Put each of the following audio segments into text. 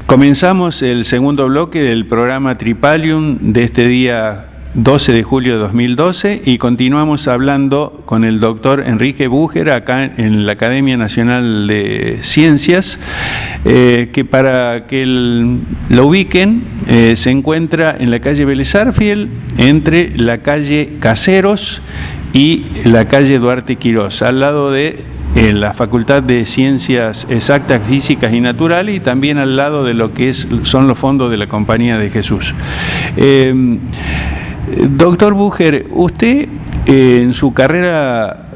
Comenzamos el segundo bloque del programa Tripalium de este día 12 de julio de 2012 y continuamos hablando con el doctor Enrique Bucher acá en la Academia Nacional de Ciencias, que para que lo ubiquen se encuentra en la calle Vélez Sarsfield, entre la calle Caseros y la calle Duarte Quirós, al lado de la Facultad de Ciencias Exactas, Físicas y Naturales, y también al lado de lo que son los fondos de la Compañía de Jesús. Doctor Bucher, usted en su carrera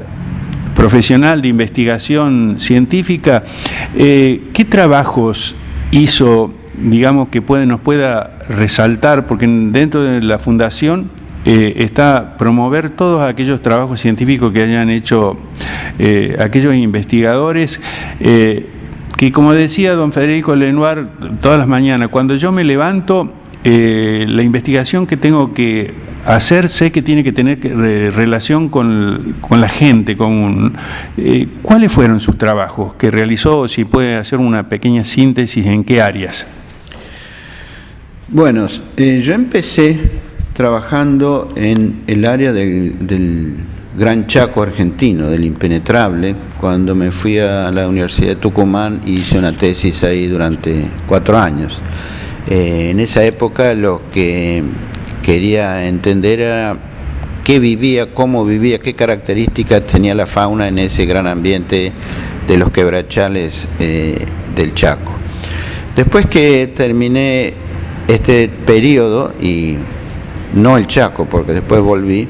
profesional de investigación científica, ¿qué trabajos hizo, digamos, que nos pueda resaltar? Porque dentro de la Fundación está promover todos aquellos trabajos científicos que hayan hecho aquellos investigadores que, como decía don Federico Lenoir todas las mañanas, cuando yo me levanto, la investigación que tengo que hacer, sé que tiene que tener relación con la gente común. ¿Cuáles fueron sus trabajos que realizó? Si puede hacer una pequeña síntesis, ¿en qué áreas? Bueno, yo empecé trabajando en el área del Gran Chaco argentino, del impenetrable, cuando me fui a la Universidad de Tucumán y hice una tesis ahí durante 4 años. En esa época lo que quería entender era qué vivía, cómo vivía, qué características tenía la fauna en ese gran ambiente de los quebrachales del Chaco. Después que terminé este periodo, y no el Chaco, porque después volví,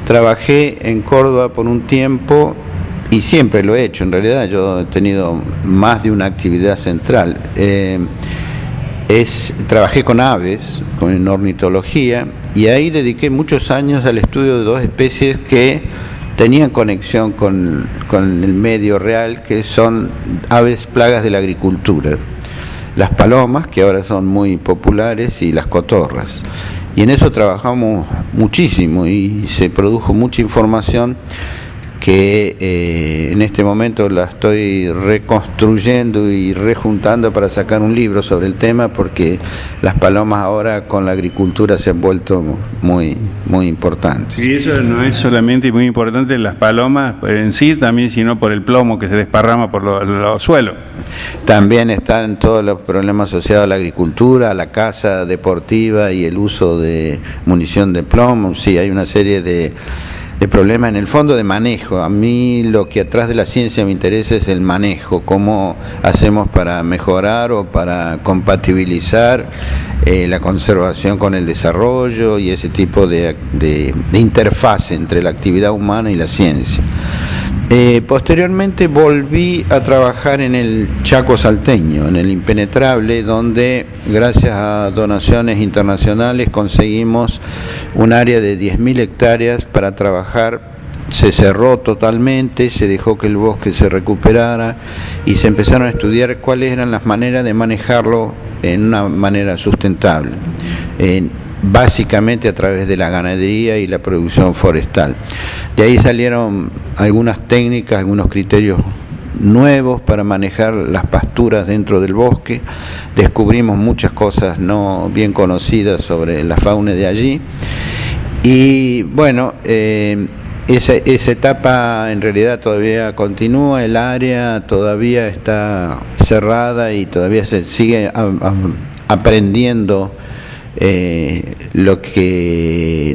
trabajé en Córdoba por un tiempo, y siempre lo he hecho, en realidad yo he tenido más de una actividad central. Trabajé con aves, en ornitología, y ahí dediqué muchos años al estudio de 2 especies que tenían conexión con el medio real, que son aves plagas de la agricultura. Las palomas, que ahora son muy populares, y las cotorras. Y en eso trabajamos muchísimo y se produjo mucha información que en este momento la estoy reconstruyendo y rejuntando para sacar un libro sobre el tema, porque las palomas ahora con la agricultura se han vuelto muy, muy importantes. Y eso no es solamente muy importante las palomas en sí, también, sino por el plomo que se desparrama por los suelos. También están todos los problemas asociados a la agricultura, a la caza deportiva y el uso de munición de plomo. Sí, hay una serie de problemas en el fondo de manejo. A mí lo que atrás de la ciencia me interesa es el manejo, cómo hacemos para mejorar o para compatibilizar la conservación con el desarrollo y ese tipo de interfaz entre la actividad humana y la ciencia. Posteriormente volví a trabajar en el Chaco salteño, en el impenetrable, donde gracias a donaciones internacionales conseguimos un área de 10.000 hectáreas para trabajar. Se cerró totalmente, se dejó que el bosque se recuperara y se empezaron a estudiar cuáles eran las maneras de manejarlo en una manera sustentable, básicamente a través de la ganadería y la producción forestal. De ahí salieron algunas técnicas, algunos criterios nuevos para manejar las pasturas dentro del bosque. Descubrimos muchas cosas no bien conocidas sobre la fauna de allí. Y bueno, esa etapa en realidad todavía continúa, el área todavía está cerrada y todavía se sigue aprendiendo lo que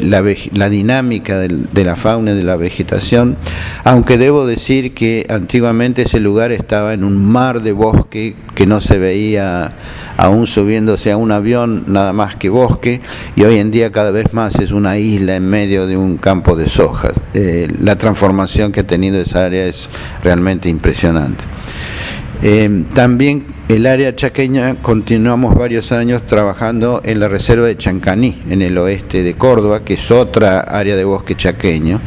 la dinámica de la fauna y de la vegetación, aunque debo decir que antiguamente ese lugar estaba en un mar de bosque que no se veía aún subiéndose a un avión, nada más que bosque, y hoy en día cada vez más es una isla en medio de un campo de sojas. La transformación que ha tenido esa área es realmente impresionante. También el área chaqueña, continuamos varios años trabajando en la reserva de Chancaní, en el oeste de Córdoba, que es otra área de bosque chaqueño,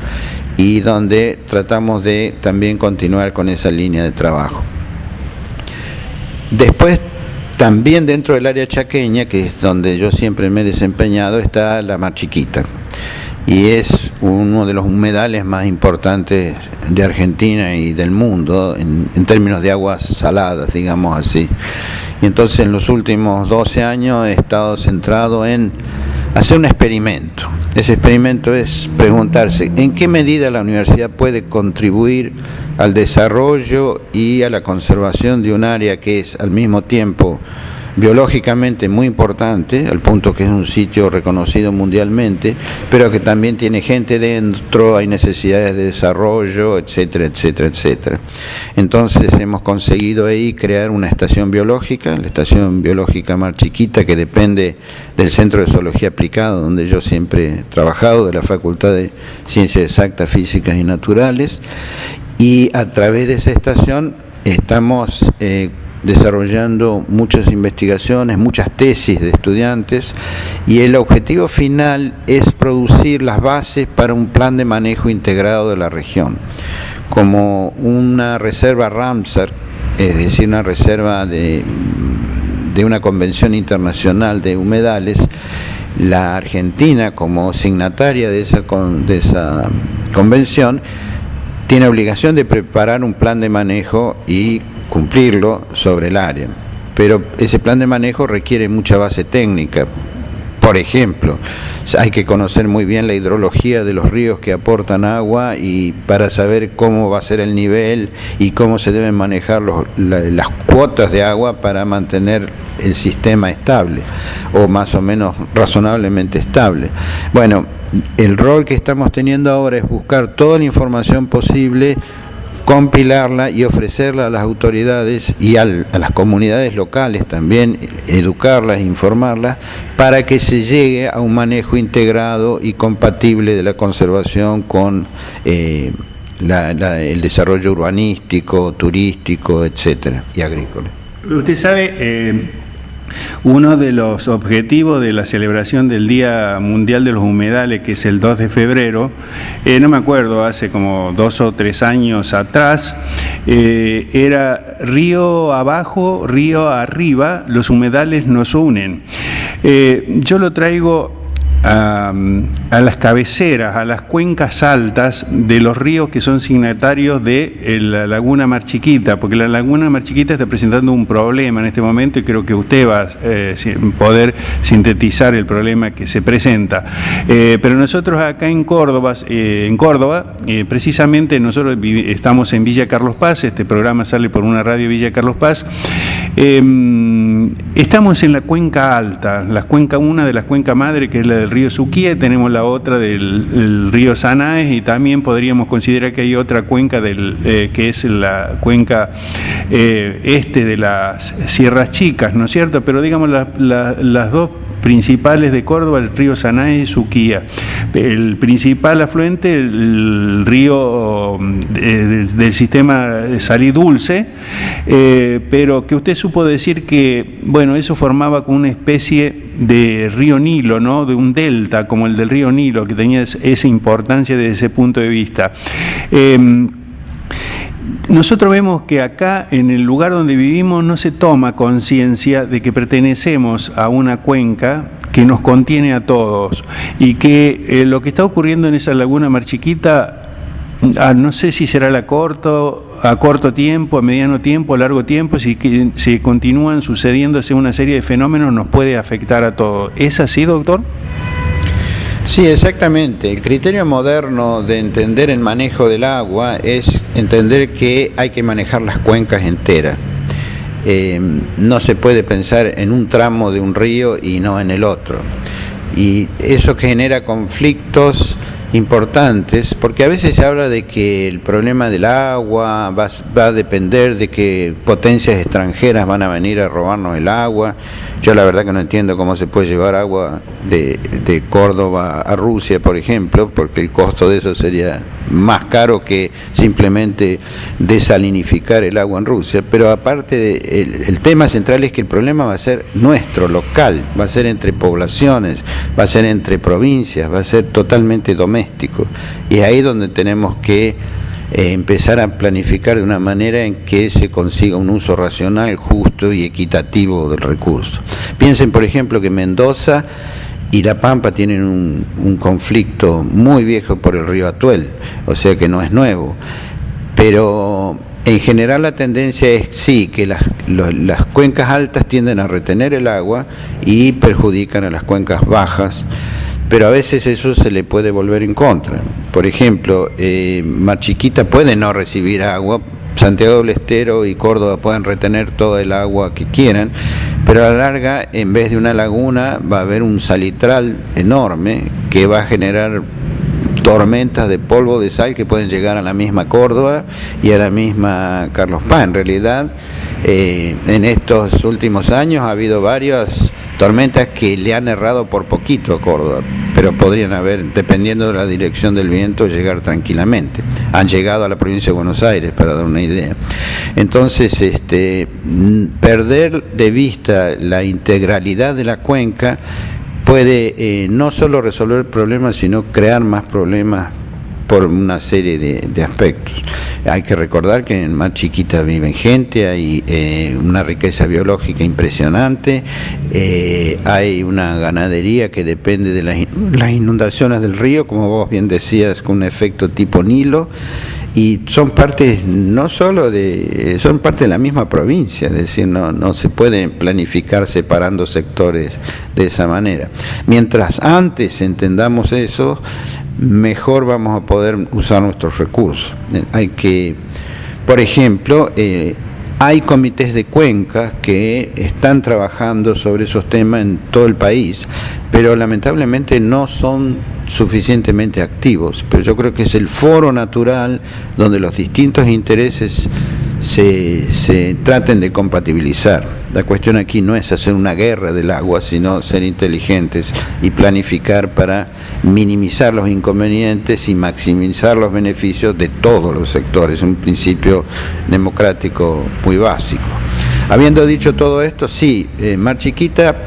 y donde tratamos de también continuar con esa línea de trabajo. Después, también dentro del área chaqueña, que es donde yo siempre me he desempeñado, está la Mar Chiquita. Y es uno de los humedales más importantes de Argentina y del mundo en términos de aguas saladas, digamos así. Y entonces en los últimos 12 años he estado centrado en hacer un experimento. Ese experimento es preguntarse en qué medida la universidad puede contribuir al desarrollo y a la conservación de un área que es al mismo tiempo biológicamente muy importante, al punto que es un sitio reconocido mundialmente, pero que también tiene gente dentro, hay necesidades de desarrollo, etcétera, etcétera, etcétera. Entonces hemos conseguido ahí crear una estación biológica, la Estación Biológica Mar Chiquita, que depende del Centro de Zoología Aplicada, donde yo siempre he trabajado, de la Facultad de Ciencias Exactas, Físicas y Naturales, y a través de esa estación estamos desarrollando muchas investigaciones, muchas tesis de estudiantes, y el objetivo final es producir las bases para un plan de manejo integrado de la región, como una reserva Ramsar, es decir, una reserva de una convención internacional de humedales. La Argentina, como signataria de esa convención, tiene obligación de preparar un plan de manejo y cumplirlo sobre el área, pero ese plan de manejo requiere mucha base técnica. Por ejemplo, hay que conocer muy bien la hidrología de los ríos que aportan agua, y para saber cómo va a ser el nivel y cómo se deben manejar las cuotas de agua para mantener el sistema estable, o más o menos razonablemente estable. Bueno, el rol que estamos teniendo ahora es buscar toda la información posible, compilarla y ofrecerla a las autoridades y a las comunidades locales también, educarlas, informarlas, para que se llegue a un manejo integrado y compatible de la conservación con el desarrollo urbanístico, turístico, etcétera, y agrícola. Usted sabe, uno de los objetivos de la celebración del Día Mundial de los Humedales, que es el 2 de febrero, no me acuerdo, hace como 2 o 3 años atrás, era río abajo, río arriba, los humedales nos unen. Yo lo traigo a las cabeceras, a las cuencas altas de los ríos que son signatarios de la Laguna Mar Chiquita, porque la Laguna Mar Chiquita está presentando un problema en este momento, y creo que usted va a poder sintetizar el problema que se presenta. Pero nosotros acá en Córdoba, precisamente nosotros estamos en Villa Carlos Paz, este programa sale por una radio Villa Carlos Paz. Estamos en la cuenca alta, una de las cuencas madre, que es la del río Suquía, tenemos la otra del río Sanaes, y también podríamos considerar que hay otra cuenca que es la cuenca este de las Sierras Chicas, ¿no es cierto? Pero digamos las dos principales de Córdoba, el río Sanaes y Suquía. El principal afluente, el río del sistema Salí Dulce, pero que usted supo decir que, bueno, eso formaba como una especie de río Nilo, ¿no? De un delta, como el del río Nilo, que tenía esa importancia desde ese punto de vista. Nosotros vemos que acá, en el lugar donde vivimos, no se toma conciencia de que pertenecemos a una cuenca que nos contiene a todos, y que lo que está ocurriendo en esa Laguna Mar Chiquita, no sé si será a corto tiempo, a mediano tiempo, a largo tiempo, si continúan sucediéndose una serie de fenómenos, nos puede afectar a todos. ¿Es así, doctor? Sí, exactamente. El criterio moderno de entender el manejo del agua es entender que hay que manejar las cuencas enteras. No se puede pensar en un tramo de un río y no en el otro. Y eso genera conflictos importantes, porque a veces se habla de que el problema del agua va a depender de que potencias extranjeras van a venir a robarnos el agua. Yo la verdad que no entiendo cómo se puede llevar agua de Córdoba a Rusia, por ejemplo, porque el costo de eso sería más caro que simplemente desalinificar el agua en Rusia. Pero aparte, el tema central es que el problema va a ser nuestro, local, va a ser entre poblaciones, va a ser entre provincias, va a ser totalmente doméstico. Y es ahí donde tenemos que empezar a planificar de una manera en que se consiga un uso racional, justo y equitativo del recurso. Piensen, por ejemplo, que Mendoza y La Pampa tienen un conflicto muy viejo por el río Atuel, o sea que no es nuevo, pero En general la tendencia es sí, que las cuencas altas tienden a retener el agua y perjudican a las cuencas bajas, pero a veces eso se le puede volver en contra. Por ejemplo, Mar Chiquita puede no recibir agua, Santiago del Estero y Córdoba pueden retener todo el agua que quieran, pero a la larga, en vez de una laguna, va a haber un salitral enorme que va a generar tormentas de polvo de sal que pueden llegar a la misma Córdoba y a la misma Carlos Paz. En realidad, en estos últimos años ha habido varias tormentas que le han errado por poquito a Córdoba, pero podrían haber, dependiendo de la dirección del viento, llegar tranquilamente. Han llegado a la provincia de Buenos Aires, para dar una idea. Entonces, perder de vista la integralidad de la cuenca puede no solo resolver el problema, sino crear más problemas por una serie de aspectos. Hay que recordar que en Mar Chiquita viven gente, hay una riqueza biológica impresionante, hay una ganadería que depende de las inundaciones del río, como vos bien decías, con un efecto tipo Nilo, y son parte no solo son parte de la misma provincia, es decir, no se puede planificar separando sectores de esa manera. Mientras antes entendamos eso, mejor vamos a poder usar nuestros recursos. Hay que, por ejemplo, hay comités de cuencas que están trabajando sobre esos temas en todo el país, pero lamentablemente no son suficientemente activos. Pero yo creo que es el foro natural donde los distintos intereses se traten de compatibilizar. La cuestión aquí no es hacer una guerra del agua, sino ser inteligentes y planificar para minimizar los inconvenientes y maximizar los beneficios de todos los sectores, un principio democrático muy básico. Habiendo dicho todo esto, sí, Mar Chiquita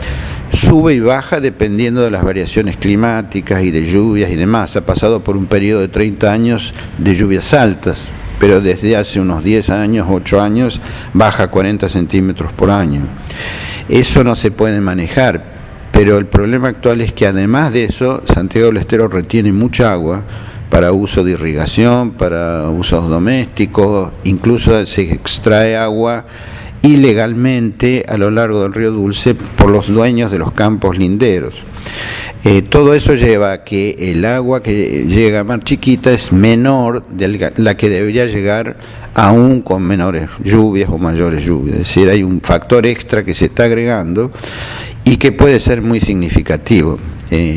sube y baja dependiendo de las variaciones climáticas y de lluvias y demás. Ha pasado por un periodo de 30 años de lluvias altas, pero desde hace unos 10 años, 8 años, baja 40 centímetros por año. Eso no se puede manejar, pero el problema actual es que además de eso, Santiago del Estero retiene mucha agua para uso de irrigación, para usos domésticos, incluso se extrae agua ilegalmente a lo largo del río Dulce por los dueños de los campos linderos. Todo eso lleva a que el agua que llega a Mar Chiquita es menor de la que debería llegar aún con menores lluvias o mayores lluvias. Es decir, hay un factor extra que se está agregando y que puede ser muy significativo.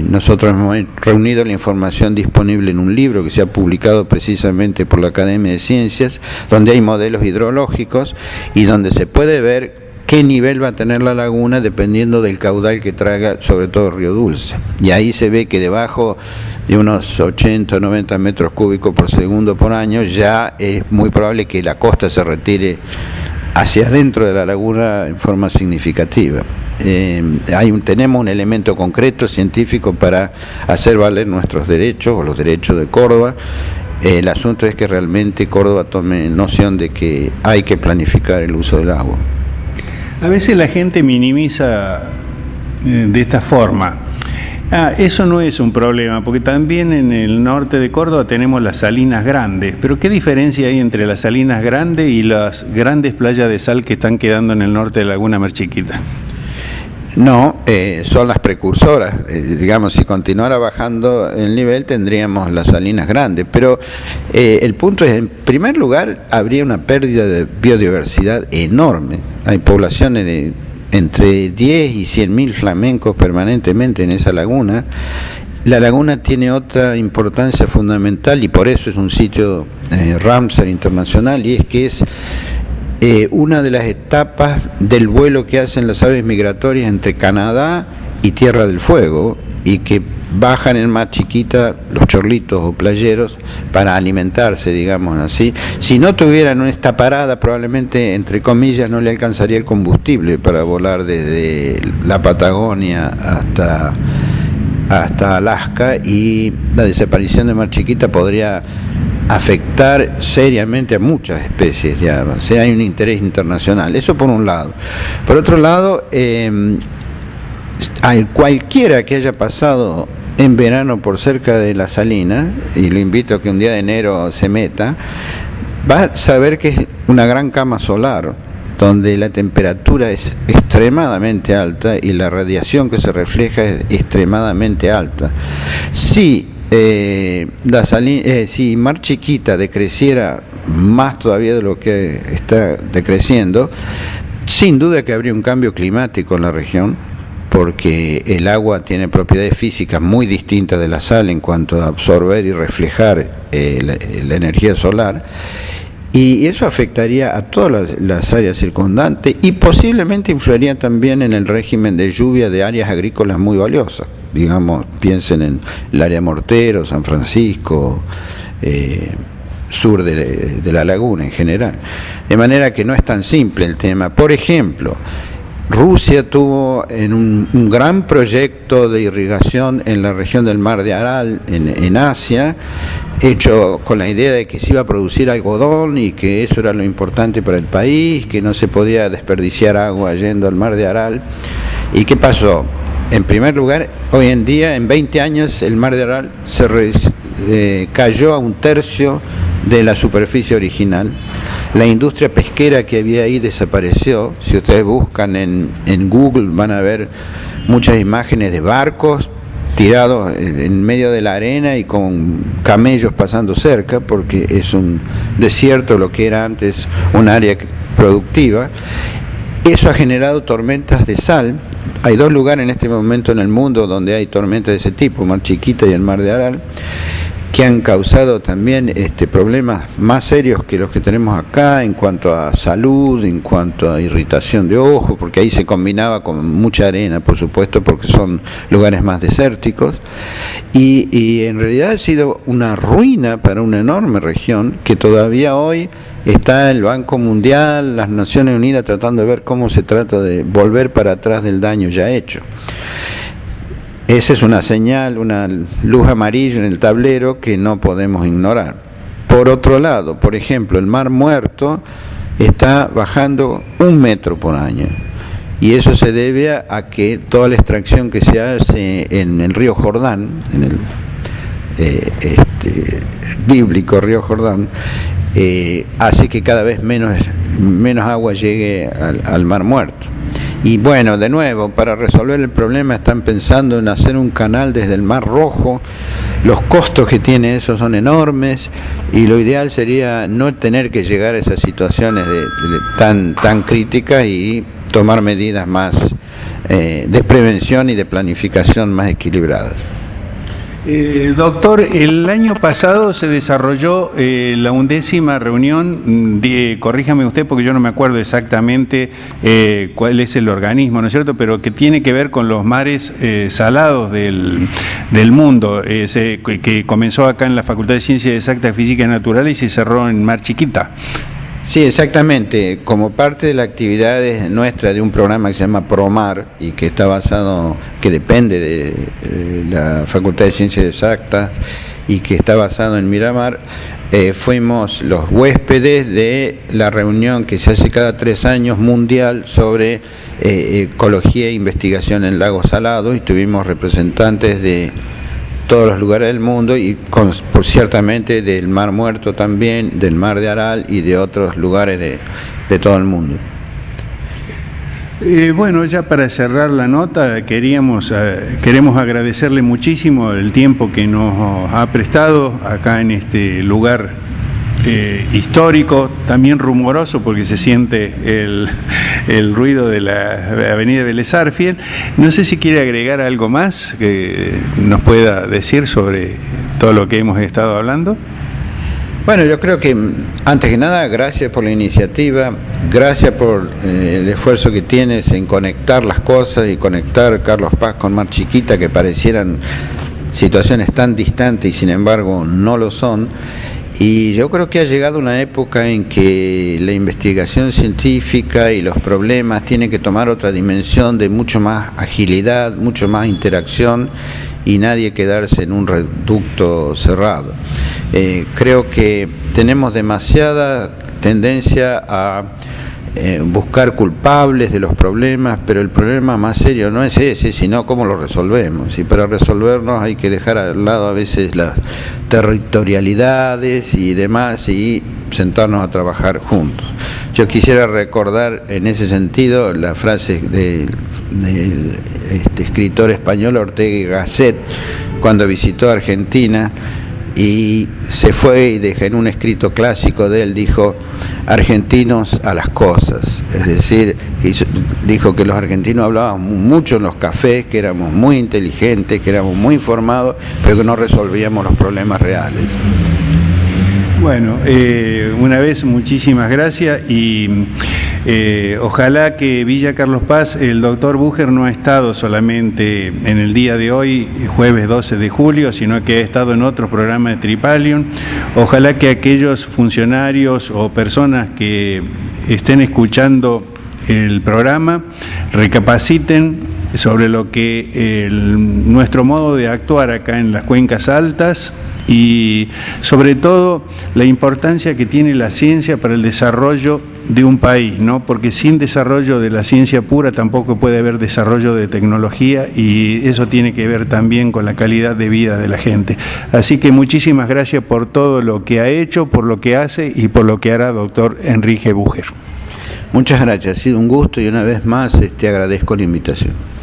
Nosotros hemos reunido la información disponible en un libro que se ha publicado precisamente por la Academia de Ciencias, donde hay modelos hidrológicos y donde se puede ver qué nivel va a tener la laguna dependiendo del caudal que traiga, sobre todo Río Dulce. Y ahí se ve que debajo de unos 80 o 90 metros cúbicos por segundo por año ya es muy probable que la costa se retire hacia adentro de la laguna en forma significativa. Tenemos un elemento concreto científico para hacer valer nuestros derechos o los derechos de Córdoba. El asunto es que realmente Córdoba tome noción de que hay que planificar el uso del agua. A veces la gente minimiza de esta forma. Eso no es un problema, porque también en el norte de Córdoba tenemos las Salinas Grandes, pero ¿qué diferencia hay entre las Salinas Grandes y las grandes playas de sal que están quedando en el norte de Laguna Mar Chiquita? No, son las precursoras. Digamos, si continuara bajando el nivel tendríamos las Salinas Grandes, pero el punto es, en primer lugar, habría una pérdida de biodiversidad enorme. Hay poblaciones de entre 10 y 100.000 flamencos permanentemente en esa laguna. La laguna tiene otra importancia fundamental y por eso es un sitio Ramsar internacional, y es que es una de las etapas del vuelo que hacen las aves migratorias entre Canadá y Tierra del Fuego, y que bajan en Mar Chiquita los chorlitos o playeros para alimentarse, digamos así. Si no tuvieran esta parada, probablemente, entre comillas, no le alcanzaría el combustible para volar desde la Patagonia hasta Alaska, y la desaparición de Mar Chiquita podría afectar seriamente a muchas especies de aves. O sea, hay un interés internacional. Eso por un lado. Por otro lado, cualquiera que haya pasado en verano por cerca de la salina, y lo invito a que un día de enero se meta, va a saber que es una gran cama solar, donde la temperatura es extremadamente alta y la radiación que se refleja es extremadamente alta. Si si Mar Chiquita decreciera más todavía de lo que está decreciendo, sin duda que habría un cambio climático en la región, porque el agua tiene propiedades físicas muy distintas de la sal en cuanto a absorber y reflejar la energía solar, y eso afectaría a todas las áreas circundantes y posiblemente influiría también en el régimen de lluvia de áreas agrícolas muy valiosas. Digamos, piensen en el área Mortero, San Francisco, sur de la laguna en general. De manera que no es tan simple el tema. Por ejemplo, Rusia tuvo un gran proyecto de irrigación en la región del Mar de Aral, en Asia, hecho con la idea de que se iba a producir algodón y que eso era lo importante para el país, que no se podía desperdiciar agua yendo al Mar de Aral. ¿Y qué pasó? En primer lugar, hoy en día, en 20 años, el Mar de Aral cayó a 1/3 de la superficie original. La industria pesquera que había ahí desapareció. Si ustedes buscan en Google van a ver muchas imágenes de barcos tirados en medio de la arena y con camellos pasando cerca, porque es un desierto lo que era antes un área productiva. Eso ha generado tormentas de sal. Hay 2 lugares en este momento en el mundo donde hay tormentas de ese tipo, Mar Chiquita y el Mar de Aral, que han causado también problemas más serios que los que tenemos acá en cuanto a salud, en cuanto a irritación de ojos, porque ahí se combinaba con mucha arena, por supuesto, porque son lugares más desérticos, y en realidad ha sido una ruina para una enorme región que todavía hoy está el Banco Mundial, las Naciones Unidas tratando de ver cómo se trata de volver para atrás del daño ya hecho. Esa es una señal, una luz amarilla en el tablero que no podemos ignorar. Por otro lado, por ejemplo, el Mar Muerto está bajando 1 metro por año. Y eso se debe a que toda la extracción que se hace en el río Jordán, en el bíblico río Jordán, hace que cada vez menos agua llegue al Mar Muerto. Y bueno, de nuevo, para resolver el problema están pensando en hacer un canal desde el Mar Rojo. Los costos que tiene eso son enormes y lo ideal sería no tener que llegar a esas situaciones tan críticas y tomar medidas más de prevención y de planificación más equilibradas. Doctor, el año pasado se desarrolló la 11ª reunión, corríjame usted porque yo no me acuerdo exactamente cuál es el organismo, ¿no es cierto?, pero que tiene que ver con los mares salados del mundo, que comenzó acá en la Facultad de Ciencias Exactas, Físicas y Naturales y se cerró en Mar Chiquita. Sí, exactamente. Como parte de la actividad nuestra de un programa que se llama PROMAR y que está basado, que depende de la Facultad de Ciencias Exactas y que está basado en Miramar, fuimos los huéspedes de la reunión que se hace cada 3 años mundial sobre ecología e investigación en lagos salados y tuvimos representantes de todos los lugares del mundo y por ciertamente del Mar Muerto también, del Mar de Aral y de otros lugares de todo el mundo. Bueno, ya para cerrar la nota, queremos agradecerle muchísimo el tiempo que nos ha prestado acá en este lugar histórico, también rumoroso porque se siente el ruido de la avenida Vélez Sarsfield. No sé si quiere agregar algo más que nos pueda decir sobre todo lo que hemos estado hablando. Bueno, yo creo que antes que nada, gracias por la iniciativa, gracias por el esfuerzo que tienes en conectar las cosas y conectar Carlos Paz con Mar Chiquita, que parecieran situaciones tan distantes y sin embargo no lo son. Y yo creo que ha llegado una época en que la investigación científica y los problemas tienen que tomar otra dimensión de mucho más agilidad, mucho más interacción y nadie quedarse en un reducto cerrado. Creo que tenemos demasiada tendencia a buscar culpables de los problemas, pero el problema más serio no es ese, sino cómo lo resolvemos. Y para resolvernos hay que dejar al lado a veces las territorialidades y demás y sentarnos a trabajar juntos. Yo quisiera recordar en ese sentido la frase del escritor español Ortega y Gasset cuando visitó Argentina y se fue y dejó en un escrito clásico de él, dijo: argentinos a las cosas. Es decir, dijo que los argentinos hablábamos mucho en los cafés, que éramos muy inteligentes, que éramos muy informados, pero que no resolvíamos los problemas reales. Bueno, una vez muchísimas gracias y ojalá que Villa Carlos Paz, el doctor Bucher no ha estado solamente en el día de hoy, jueves 12 de julio, sino que ha estado en otros programas de Tripalium. Ojalá que aquellos funcionarios o personas que estén escuchando el programa recapaciten sobre lo que nuestro modo de actuar acá en las cuencas altas y sobre todo la importancia que tiene la ciencia para el desarrollo de un país, ¿no? Porque sin desarrollo de la ciencia pura tampoco puede haber desarrollo de tecnología y eso tiene que ver también con la calidad de vida de la gente. Así que muchísimas gracias por todo lo que ha hecho, por lo que hace y por lo que hará, doctor Enrique Bucher. Muchas gracias, ha sido un gusto y una vez más agradezco la invitación.